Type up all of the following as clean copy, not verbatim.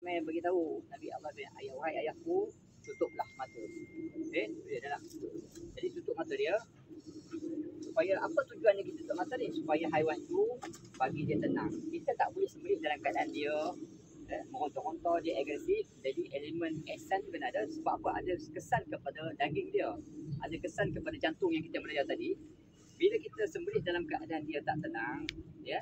Mai beritahu Nabi Allah bin ayah, wahai ayahku, tutuplah mata. Dia dah nak tutup. Jadi tutup mata dia supaya apa tujuannya kita tutup mata ni? Supaya haiwan tu bagi dia tenang. Kita tak boleh sembelih dalam keadaan dia meronta-ronta, dia agresif. Jadi elemen ihsan tu kena ada. Sebab apa? Ada kesan kepada daging dia, ada kesan kepada jantung yang kita belajar tadi. Bila kita sembelih dalam keadaan dia tak tenang, ya,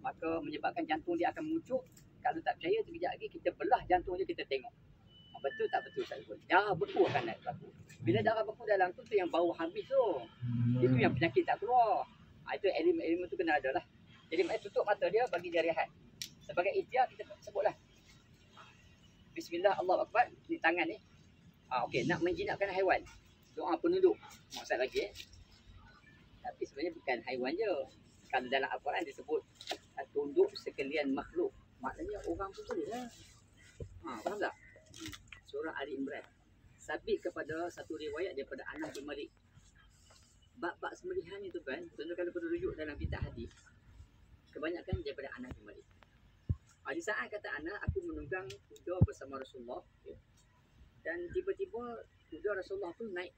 maka menyebabkan jantung dia akan mengucuk. Kalau tak percaya, sekejap lagi kita belah jantung dia, kita tengok. Betul tak betul saya pun. Darah beku akan naik berlaku. Bila darah beku dalam tu yang bau habis tu. Itu yang penyakit tak keluar. Itu elemen-elemen tu kena ada lah. Jadi tutup mata dia, bagi dia rehat. Sebagai ikhtiar kita sebutlah. Bismillah, Allah Akbar. Ni tangan ni. Okey, nak menjinakkan haiwan. Doa penunduk. Maksud lagi Tapi sebenarnya bukan haiwan je. Kalau dalam Al-Quran disebut tunduk sekalian makhluk. Maknanya orang tu boleh lah. Faham tak? Surah Ali Imran. Sabit kepada satu riwayat daripada Anas bin Malik. Bab-bab sembelihan itu kan, contoh kalau perlu rujuk dalam kitab hadis, kebanyakan daripada Anas bin Malik. Di saat kata Anas, aku menunggang kuda bersama Rasulullah, ya, dan tiba-tiba kuda Rasulullah tu naik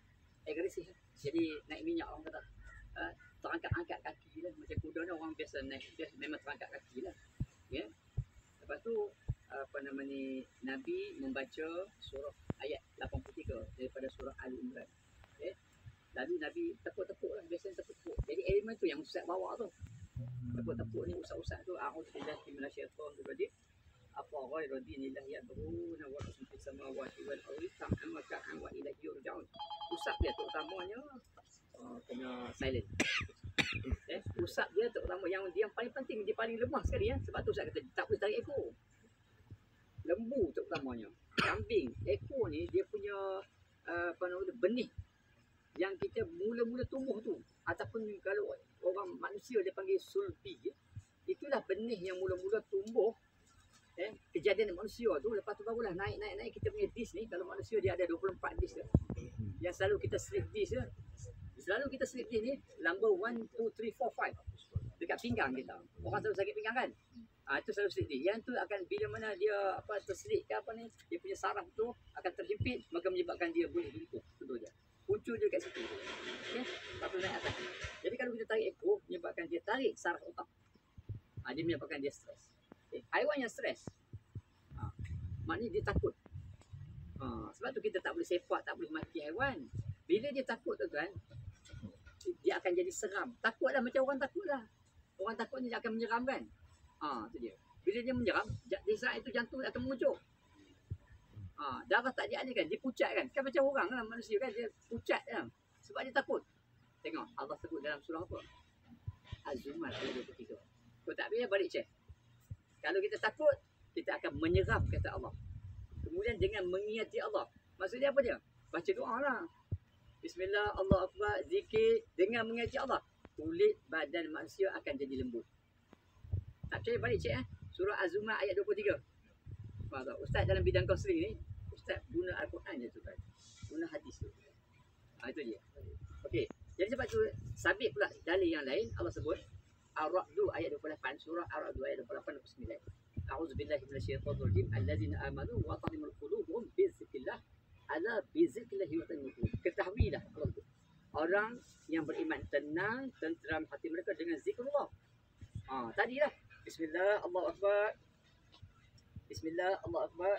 agresif. Jadi naik minyak, orang kata terangkat-angkat kaki lah. Macam kuda ni orang biasa naik, biasa memang terangkat kaki lah, ya. Lepas tu Nabi membaca surah ayat 83 daripada surah Ali Imran. Okay. Lalu Nabi tepuk-tepuk lah, biasanya tepuk-tepuk. Jadi elemen tu yang Ustaz bawa tu. Tepuk-tepuk ni Ustaz-Ustaz tu, a'udzubillahi minasyaitonir rajim. Apa ghairu dinillah yad'una wa rasul fis samawati wal ardi ta'am wa ka'am wa ilaihi yurja'un. Ustaz dia terutamanya kena silent. Usap dia terutama yang paling penting, dia paling lemah sekali ya. Sebab tu saya kata tak boleh tarik ekor. Lembu terutamanya, kambing, ekor ni dia punya benih yang kita mula-mula tumbuh tu, ataupun kalau orang manusia dia panggil sulbi, itulah benih yang mula-mula tumbuh. Kejadian manusia tu, lepas tu barulah naik kita punya disk ni. Kalau manusia dia ada 24 disk dia, yang selalu kita slip disk dia. Selalu kita slip disk ni number 1, 2, 3, 4, 5 dekat pinggang kita. Orang selalu sakit pinggang kan? Itu selalu slip disk. Yang tu akan bila mana dia terselit ke apa ni, dia punya saraf tu akan terhimpit, maka menyebabkan dia boleh lumpuh. Betul je. Puncu dia kat situ. Okey, lepas naik atas. Jadi kalau kita tarik ekor, menyebabkan dia tarik saraf otak. Dia menyebabkan dia stres. Haiwan yang stres, maknanya dia takut. Sebab tu kita tak boleh sepak, tak boleh mati haiwan. Bila dia takut tu kan, dia akan jadi seram. Takutlah macam orang takut lah. Orang takut ni dia akan menyeram kan. Tu dia. Bila dia menyeram, di saat itu jantung akan mengucuk. Darah tak dialirkan, dia pucat kan. Kan macam orang lah, manusia kan, dia pucat kan. Sebab dia takut. Tengok, Allah sebut dalam surah apa? Az-Zumar ayat 23. Kau tak boleh balik cek. Kalau kita takut, kita akan menyerap, kata Allah. Kemudian dengan mengingati Allah. Maksudnya apa dia? Baca doa lah. Bismillah, Allah Akbar, zikir. Dengan mengingati Allah, kulit badan manusia akan jadi lembut. Tak percaya balik cek Surah Az-Zumar ayat 23. Ustaz dalam bidang kaunseling ni, Ustaz guna Al-Quran je tu kan. Guna hadis tu. Itu dia. Okey. Jadi sebab tu, sabit pula dalil yang lain, Allah sebut Ar-Ra'du ayat 28, surah Ar-Ra'du ayat 28 dan 29. A'udzubillahi minasyaitonir rajim. Allazina amanu wa tatma'innu qulubuhum bi dzikrillah. Ala bi dzikrillah wa tatma'innu qulub. Ketahuilah orang yang beriman tenang, tenteram hati mereka dengan zikrullah. Tadilah Bismillah, Allahu Akbar. Bismillah, Allahu Akbar.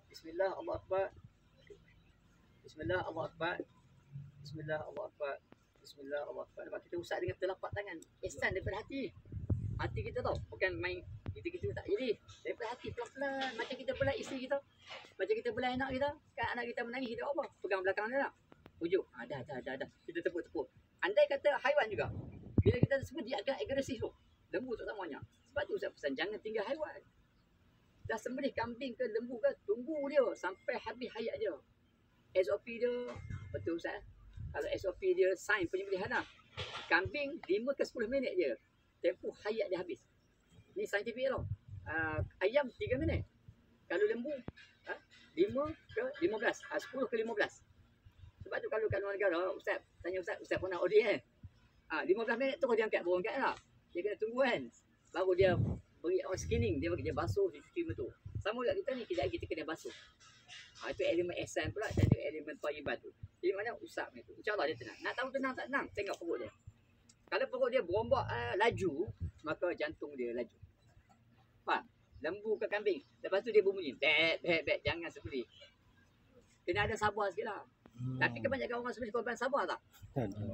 Bismillah, Allahu Akbar. Bismillah, Allahu Akbar. Bismillah, Allahu Akbar. Bismillah, Allahu Akbar. Lepas kita usap dengan telapak tangan. Ihsan daripada hati. Hati kita tau. Bukan main kita tak jadi. Daripada hati pelan-pelan. Macam kita belah isteri kita. Macam kita belah anak kita. Kan anak kita menangis, kita apa? Pegang belakang dia lah. Ujuk. Dah. Kita tepuk-tepuk. Andai kata haiwan juga. Bila kita sebut dia akan agresif tu. Lembu terutamanya. Sebab tu saya pesan jangan tinggal haiwan. Dah sembelih kambing ke lembu ke, tunggu dia sampai habis hayat dia. SOP dia, betul Ustaz? Kalau SOP dia sign penyembelihan lah. Kambing 5 ke 10 minit je. Tempoh hayat dia habis. Ni saintifik tau. Ayam 3 minit. Kalau lembu 5 ke 15. 10 ke 15. Sebab tu kalau kat luar negara, Ustaz tanya Ustaz pernah audit 15 minit tu dia angkat, baru angkat lah. Dia kena tunggu kan. Baru dia beri orang skinning, dia bagi dia basuh, dia cuci betul. Sama juga kita ni, kejap kita kena basuh. Itu elemen ihsan pula dan itu elemen thayyibat tu. Jadi mana usap ni tu. InsyaAllah dia tenang. Nak tahu tenang tak tenang, tengok perut dia. Kalau perut dia berombak laju, maka jantung dia laju. Faham? Lembu ke kambing. Lepas tu dia berbunyi. Bek. Jangan sembelih. Kena ada sabar sikit lah. Tapi kebanyakan orang sembelih korban sabar tak?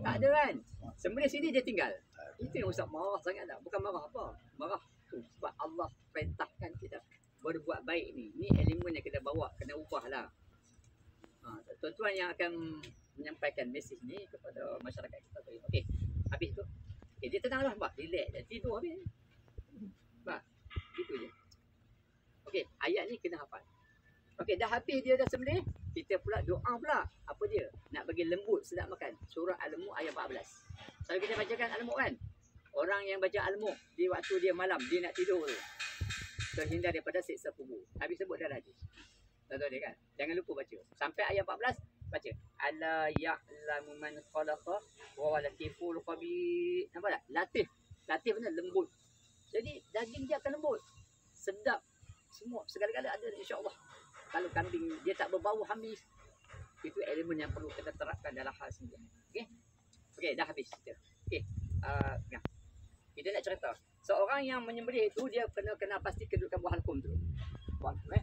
Tak ada kan? Sembelih sini dia tinggal. Itu yang Ustaz marah sangat tak? Bukan marah apa? Marah tu. Sebab Allah perintahkan kita berbuat baik ni. Ni elemen yang kita bawa. Kena ubah lah. Tuan-tuan yang akan menyampaikan mesej ni kepada masyarakat kita. Okey. Habis tu. Dia tenang lah. Relax. Dia tidur habis. Itu je. Okey. Ayat ni kena hafal. Okey. Dah habis dia dah sembelih. Kita pula doa pula. Apa dia? Nak bagi lembut sedap makan. Surah Al-Mulk ayat 14. Selalu kita bacakan Al-Mulk kan? Orang yang baca Al-Mulk di waktu dia malam, dia nak tidur tu, terhindar daripada siksa kubur. Habis sebut dah hadis. Tahu dia kan? Jangan lupa baca. Sampai ayat 14, baca. Alla ya'lamu man khalaqa wa huwa latiful khabir. Nampak tak? Latif. Latif benar lembut. Jadi daging dia akan lembut. Sedap. Semua segala-gala ada insya-Allah. Kalau kambing dia tak berbau hamis, itu elemen yang perlu kita terapkan dalam hal sendiri. Okey? Okey, dah habis kita. Okey. Kita nak cerita. Seorang yang menyembelih itu dia kena pasti kedudukan buah halkum tu. Buah halkum